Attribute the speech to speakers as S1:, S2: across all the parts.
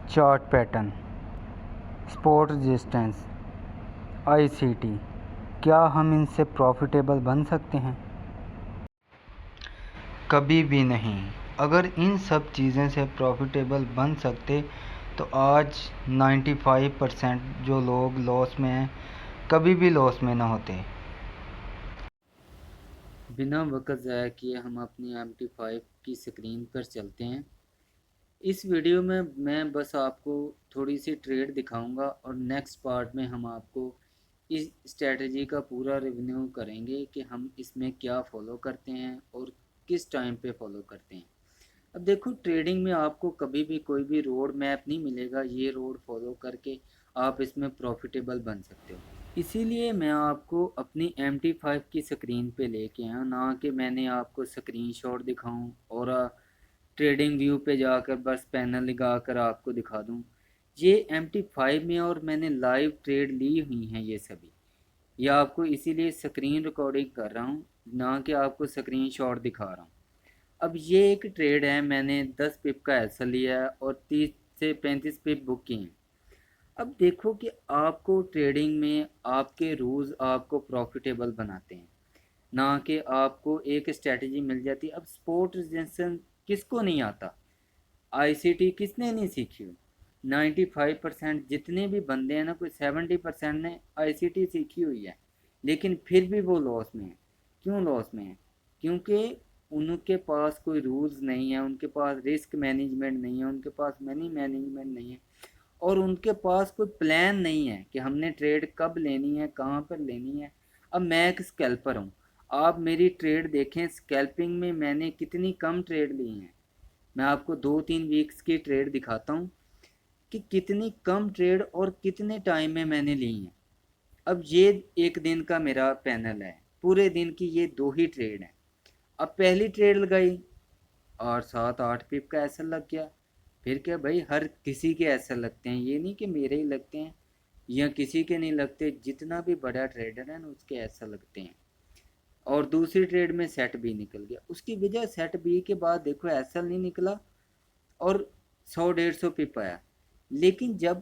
S1: Chart pattern, support resistance, ICT, क्या हम इनसे प्रॉफिटेबल बन सकते हैं? कभी भी नहीं। अगर इन सब चीज़ें से प्रॉफिटेबल बन सकते तो आज 95% जो लोग लॉस में हैं कभी भी लॉस में ना होते।
S2: बिना वक्त ज़ाया किए हम अपनी MT5 की स्क्रीन पर चलते हैं। इस वीडियो में मैं बस आपको थोड़ी सी ट्रेड दिखाऊंगा और नेक्स्ट पार्ट में हम आपको इस स्ट्रेटजी का पूरा रिव्यू करेंगे कि हम इसमें क्या फॉलो करते हैं और किस टाइम पे फॉलो करते हैं। अब देखो, ट्रेडिंग में आपको कभी भी कोई भी रोड मैप नहीं मिलेगा, ये रोड फॉलो करके आप इसमें प्रॉफिटेबल बन सकते हो। इसीलिए मैं आपको अपनी MT5 की स्क्रीन पे लेके आया, ना कि मैंने आपको स्क्रीनशॉट दिखाऊं और ट्रेडिंग व्यू पे जाकर बस पैनल लगा कर आपको दिखा दूं। ये MT5 में और मैंने लाइव ट्रेड ली हुई हैं ये सभी। ये आपको इसीलिए स्क्रीन रिकॉर्डिंग कर रहा हूँ, ना कि आपको स्क्रीनशॉट दिखा रहा हूँ। अब ये एक ट्रेड है, मैंने 10 पिप का ऐसा लिया है और 30 से 35 पिप बुक किए हैं। अब देखो कि आपको ट्रेडिंग में आपके रूल्स आपको प्रॉफिटेबल बनाते हैं, ना कि आपको एक स्ट्रेटजी मिल जाती है। अब स्पोर्ट रेजिस्टेंस किसको नहीं आता? आईसीटी किसने नहीं सीखी हो? 95% जितने भी बंदे हैं ना, कोई 70% ने आईसीटी सीखी हुई है, लेकिन फिर भी वो लॉस में है। क्यों लॉस में है? क्योंकि उनके पास कोई रूल्स नहीं है, उनके पास रिस्क मैनेजमेंट नहीं है, उनके पास मनी मैनेजमेंट नहीं है, और उनके पास कोई प्लान नहीं है कि हमने ट्रेड कब लेनी है, कहाँ पर लेनी है। अब मैं एक स्कैल्पर हूँ, आप मेरी ट्रेड देखें, स्कैल्पिंग में मैंने कितनी कम ट्रेड ली हैं। मैं आपको 2-3 वीक्स की ट्रेड दिखाता हूँ कि कितनी कम ट्रेड और कितने टाइम में मैंने ली हैं। अब ये एक दिन का मेरा पैनल है, पूरे दिन की ये दो ही ट्रेड है। अब पहली ट्रेड लगाई और 7-8 पिप का ऐसा लग गया। फिर क्या भाई, हर किसी के ऐसा लगते हैं, ये नहीं कि मेरे ही लगते हैं या किसी के नहीं लगते, जितना भी बड़ा ट्रेडर है ना उसके ऐसा लगते हैं। और दूसरी ट्रेड में सेट बी निकल गया, उसकी वजह सेट बी के बाद देखो ऐसा नहीं निकला और 100-150 पिप आया। लेकिन जब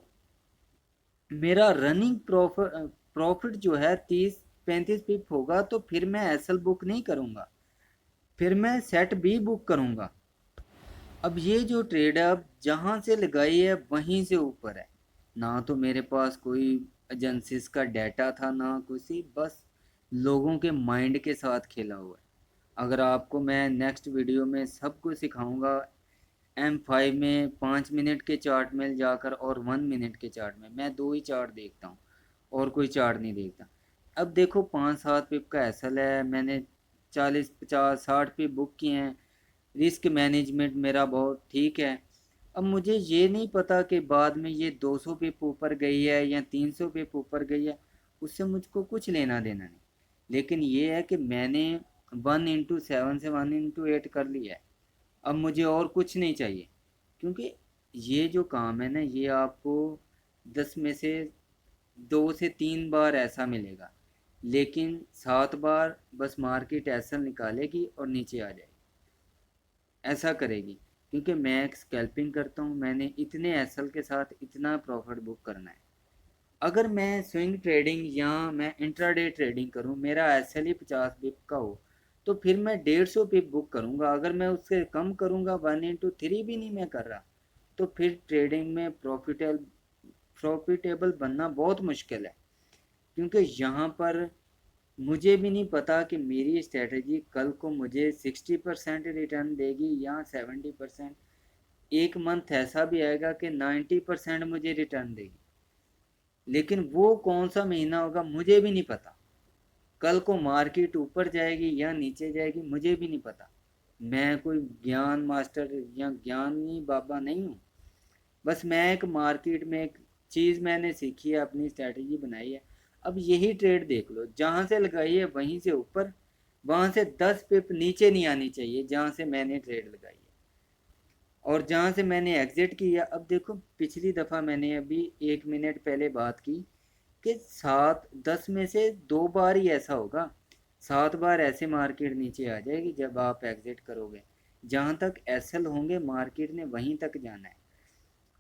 S2: मेरा रनिंग प्रॉफिट जो है 30-35 पिप होगा तो फिर मैं एसएल बुक नहीं करूंगा, फिर मैं सेट बी बुक करूंगा। अब ये जो ट्रेड है, अब जहां से लगाई है वहीं से ऊपर है। ना तो मेरे पास कोई एजेंसीज का डाटा था, ना कुछ, बस लोगों के माइंड के साथ खेला हुआ है। अगर आपको मैं नेक्स्ट वीडियो में सब कुछ सिखाऊंगा, M5 में 5 मिनट के चार्ट में जाकर और 1 मिनट के चार्ट में, मैं दो ही चार्ट देखता हूँ और कोई चार्ट नहीं देखता। अब देखो 5-7 पिप का एसएल है, मैंने 40-50-60 पिप बुक किए हैं। रिस्क मैनेजमेंट मेरा बहुत ठीक है। अब मुझे ये नहीं पता कि बाद में ये 200 पिप ऊपर गई है या 300 पिप ऊपर गई है, उससे मुझको कुछ लेना देना नहीं। लेकिन ये है कि मैंने 1/7 से 1/8 कर लिया है। अब मुझे और कुछ नहीं चाहिए, क्योंकि ये जो काम है ना, ये आपको 10 में से 2 से 3 बार ऐसा मिलेगा, लेकिन 7 बार बस मार्केट ऐसा निकालेगी और नीचे आ जाएगी, ऐसा करेगी। क्योंकि मैं स्कैल्पिंग करता हूँ, मैंने इतने एसएल के साथ इतना प्रॉफिट बुक करना है। अगर मैं स्विंग ट्रेडिंग या मैं इंट्राडे ट्रेडिंग करूं, मेरा एसएल ही 50 पिप का हो, तो फिर मैं 150 पिप बुक करूंगा। अगर मैं उससे कम करूंगा, 1/3 भी नहीं मैं कर रहा, तो फिर ट्रेडिंग में प्रॉफिटेबल बनना बहुत मुश्किल है। क्योंकि यहाँ पर मुझे भी नहीं पता कि मेरी स्ट्रेटजी कल को मुझे 60% रिटर्न देगी या 70%। एक मंथ ऐसा भी आएगा कि 90% मुझे रिटर्न देगी, लेकिन वो कौन सा महीना होगा मुझे भी नहीं पता। कल को मार्केट ऊपर जाएगी या नीचे जाएगी मुझे भी नहीं पता। मैं कोई ज्ञान मास्टर या ज्ञानी बाबा नहीं हूँ। बस मैं एक मार्केट में एक चीज़ मैंने सीखी है, अपनी स्ट्रैटेजी बनाई है। अब यही ट्रेड देख लो, जहाँ से लगाई है वहीं से ऊपर, वहाँ से 10 पिप नीचे नहीं आनी चाहिए जहाँ से मैंने ट्रेड लगाई है और जहाँ से मैंने एग्जिट किया। अब देखो, पिछली दफ़ा मैंने अभी 1 मिनट पहले बात की कि 7-10 में से 2 बार ही ऐसा होगा, 7 बार ऐसे मार्केट नीचे आ जाएगी जब आप एग्जिट करोगे। जहाँ तक एसएल होंगे मार्केट ने वहीं तक जाना है।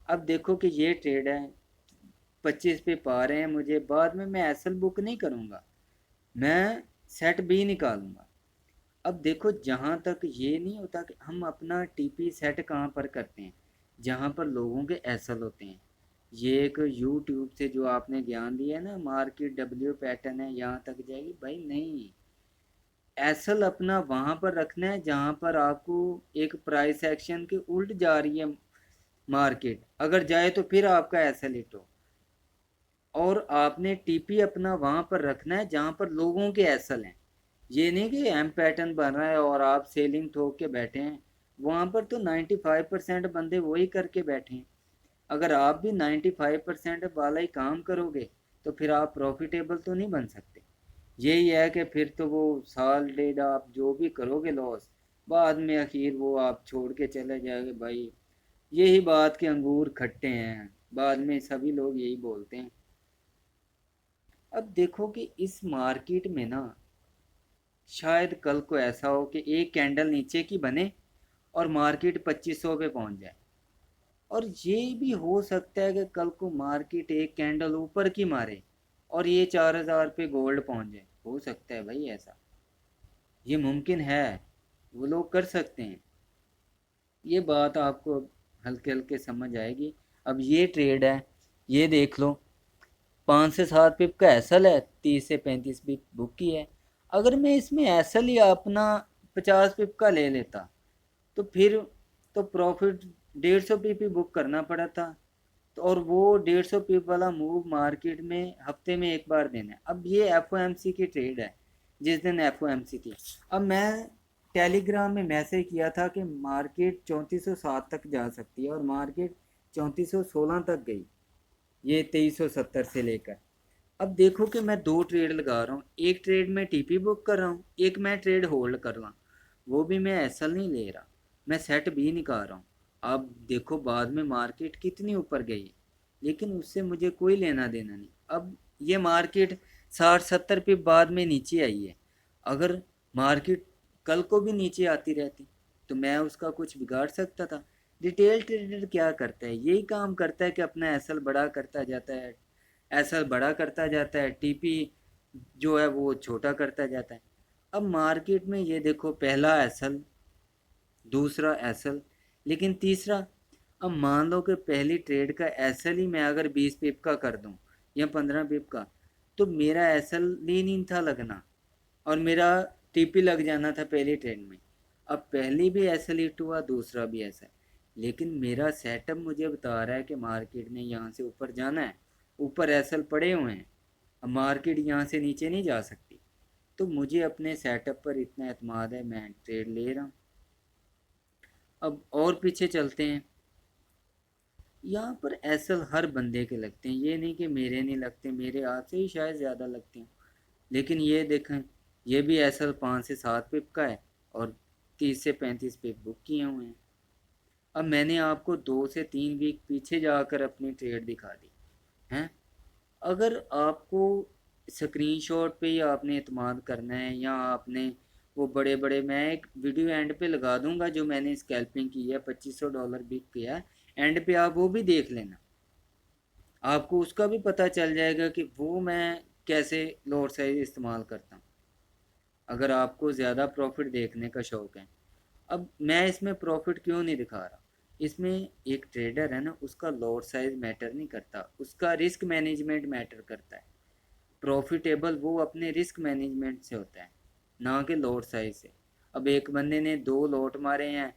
S2: अब देखो कि ये ट्रेड है, 25 पे पा रहे हैं मुझे, बाद में मैं एसएल बुक नहीं करूँगा, मैं सेट भी निकालूंगा। अब देखो जहाँ तक ये नहीं होता कि हम अपना टीपी सेट कहाँ पर करते हैं, जहाँ पर लोगों के एसएल होते हैं। ये एक यूट्यूब से जो आपने ज्ञान दिया है ना, मार्केट डब्ल्यू पैटर्न है यहाँ तक जाएगी, भाई नहीं। एसएल अपना वहाँ पर रखना है जहाँ पर आपको एक प्राइस एक्शन के उल्ट जा रही है मार्केट, अगर जाए तो फिर आपका एसएल हिट हो। और आपने टीपी अपना वहां पर रखना है जहां पर लोगों के एसल हैं। ये नहीं कि एम पैटर्न बन रहा है और आप सेलिंग ठोक के बैठे हैं, वहां पर तो 95% बंदे वही करके बैठे हैं। अगर आप भी 95% वाला ही काम करोगे तो फिर आप प्रॉफिटेबल तो नहीं बन सकते। यही है कि फिर तो वो साल डेढ़ आप जो भी करोगे लॉस, बाद में आखिर वो आप छोड़ के चले जाओगे भाई। यही बात के अंगूर खट्टे हैं, बाद में सभी लोग यही बोलते हैं। अब देखो कि इस मार्केट में ना, शायद कल को ऐसा हो कि एक कैंडल नीचे की बने और मार्केट 2500 पे पहुंच जाए। और ये भी हो सकता है कि कल को मार्केट एक कैंडल ऊपर की मारे और ये 4000 पे गोल्ड पहुंच जाए, हो सकता है भाई ऐसा, ये मुमकिन है, वो लोग कर सकते हैं। ये बात आपको हल्के हल्के समझ आएगी। अब ये ट्रेड है, ये देख लो, 5 से 7 पिप का एसल है, 30 से 35 पिप बुक की है। अगर मैं इसमें एसल ही अपना 50 पिप का ले लेता तो फिर तो प्रॉफिट 150 पिप ही बुक करना पड़ा था। तो और वो 150 पिप वाला मूव मार्केट में हफ्ते में एक बार देना है। अब ये एफ की ट्रेड है, जिस दिन एफ थी। अब मैं टेलीग्राम में मैसेज किया था कि मार्केट 3407 तक जा सकती है और मार्केट 3416 तक गई, ये 2370 से लेकर। अब देखो कि मैं दो ट्रेड लगा रहा हूँ, एक ट्रेड में टीपी बुक कर रहा हूँ, एक मैं ट्रेड होल्ड कर रहा हूँ। वो भी मैं एसल नहीं ले रहा, मैं सेट भी निकाल रहा हूँ। अब देखो बाद में मार्केट कितनी ऊपर गई, लेकिन उससे मुझे कोई लेना देना नहीं। अब ये मार्केट 60-70 पे बाद में नीचे आई है, अगर मार्केट कल को भी नीचे आती रहती तो मैं उसका कुछ बिगाड़ सकता था। रिटेल ट्रेडर क्या करता है, यही काम करता है कि अपना एसल बड़ा करता जाता है, एसल बड़ा करता जाता है, टीपी जो है वो छोटा करता जाता है। अब मार्केट में ये देखो, पहला एसल, दूसरा एसल, लेकिन तीसरा। अब मान लो कि पहली ट्रेड का एसल ही मैं अगर 20 पिप का कर दूं या 15 पिप का, तो मेरा एसल नहीं था लगना और मेरा टीपी लग जाना था पहली ट्रेड में। अब पहली भी एसल हिट हुआ, दूसरा भी ऐसा, लेकिन मेरा सेटअप मुझे बता रहा है कि मार्केट ने यहाँ से ऊपर जाना है, ऊपर एसल पड़े हुए हैं, अब मार्केट यहाँ से नीचे नहीं जा सकती। तो मुझे अपने सेटअप पर इतना एतमाद है, मैं ट्रेड ले रहा हूँ। अब और पीछे चलते हैं। यहाँ पर एसल हर बंदे के लगते हैं, ये नहीं कि मेरे नहीं लगते, मेरे हाथ से ही शायद ज़्यादा लगते हैं। लेकिन ये देखें, ये भी एसल 5 से 7 पिप का है और 30 से 35 पिप बुक किए हुए हैं। अब मैंने आपको 2 से 3 वीक पीछे जाकर अपनी ट्रेड दिखा दी हैं। अगर आपको स्क्रीनशॉट पे ही आपने इत्माद करना है, या आपने वो बड़े बड़े, मैं एक वीडियो एंड पे लगा दूंगा जो मैंने स्कैल्पिंग की है, $2500 बिक किया है, एंड पे आप वो भी देख लेना, आपको उसका भी पता चल जाएगा कि वो मैं कैसे लोअर साइज इस्तेमाल करता हूँ, अगर आपको ज़्यादा प्रॉफिट देखने का शौक़ है। अब मैं इसमें प्रॉफिट क्यों नहीं दिखा रहा, इसमें एक ट्रेडर है ना, उसका लोअर साइज मैटर नहीं करता, उसका रिस्क मैनेजमेंट मैटर करता है। प्रॉफिटेबल वो अपने रिस्क मैनेजमेंट से होता है, ना कि लोट साइज से। अब एक बंदे ने 2 लोट मारे हैं,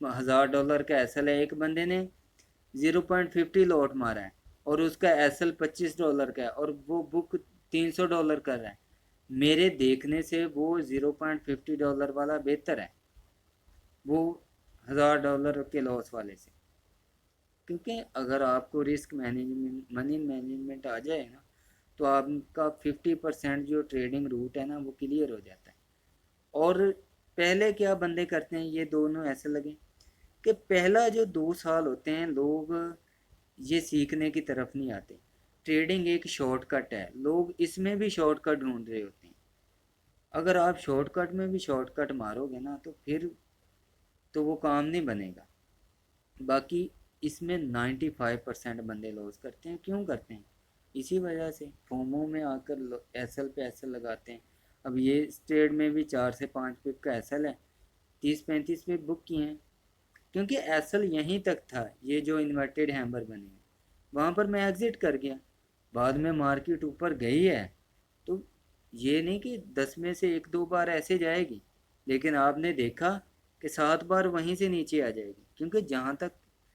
S2: $1000 का एसल है, एक बंदे ने 0.50 लोट मारा है और उसका एसल $25 का है और वो बुक $300 कर रहा है। मेरे देखने से वो $0.50 वाला बेहतर है, वो $1000 के लॉस वाले से। क्योंकि अगर आपको रिस्क मैनेजमेंट, मनी मैनेजमेंट आ जाए ना, तो आपका 50% जो ट्रेडिंग रूट है ना वो क्लियर हो जाता है। और पहले क्या बंदे करते हैं, ये दोनों ऐसे लगे कि पहला जो 2 साल होते हैं लोग ये सीखने की तरफ नहीं आते। ट्रेडिंग एक शॉर्टकट है, लोग इसमें भी शॉर्टकट ढूंढ रहे होते हैं। अगर आप शॉर्टकट में भी शॉर्टकट मारोगे ना तो फिर तो वो काम नहीं बनेगा। बाकी इसमें 95% बंदे लॉस करते हैं। क्यों करते हैं? इसी वजह से फोमो में आकर एसएल पे एसएल लगाते हैं। अब ये इस ट्रेड में भी 4 से 5 पिप का एसएल है, 30-35 पिप बुक किए हैं, क्योंकि एसएल यहीं तक था। ये जो इन्वर्टेड हैमर बने हैं वहाँ पर मैं एग्जिट कर गया। बाद में मार्केट ऊपर गई है तो ये नहीं कि 10 में से 1-2 बार ऐसे जाएगी, लेकिन आपने देखा कि 7 बार वहीं से नीचे आ जाएगी, क्योंकि जहाँ तक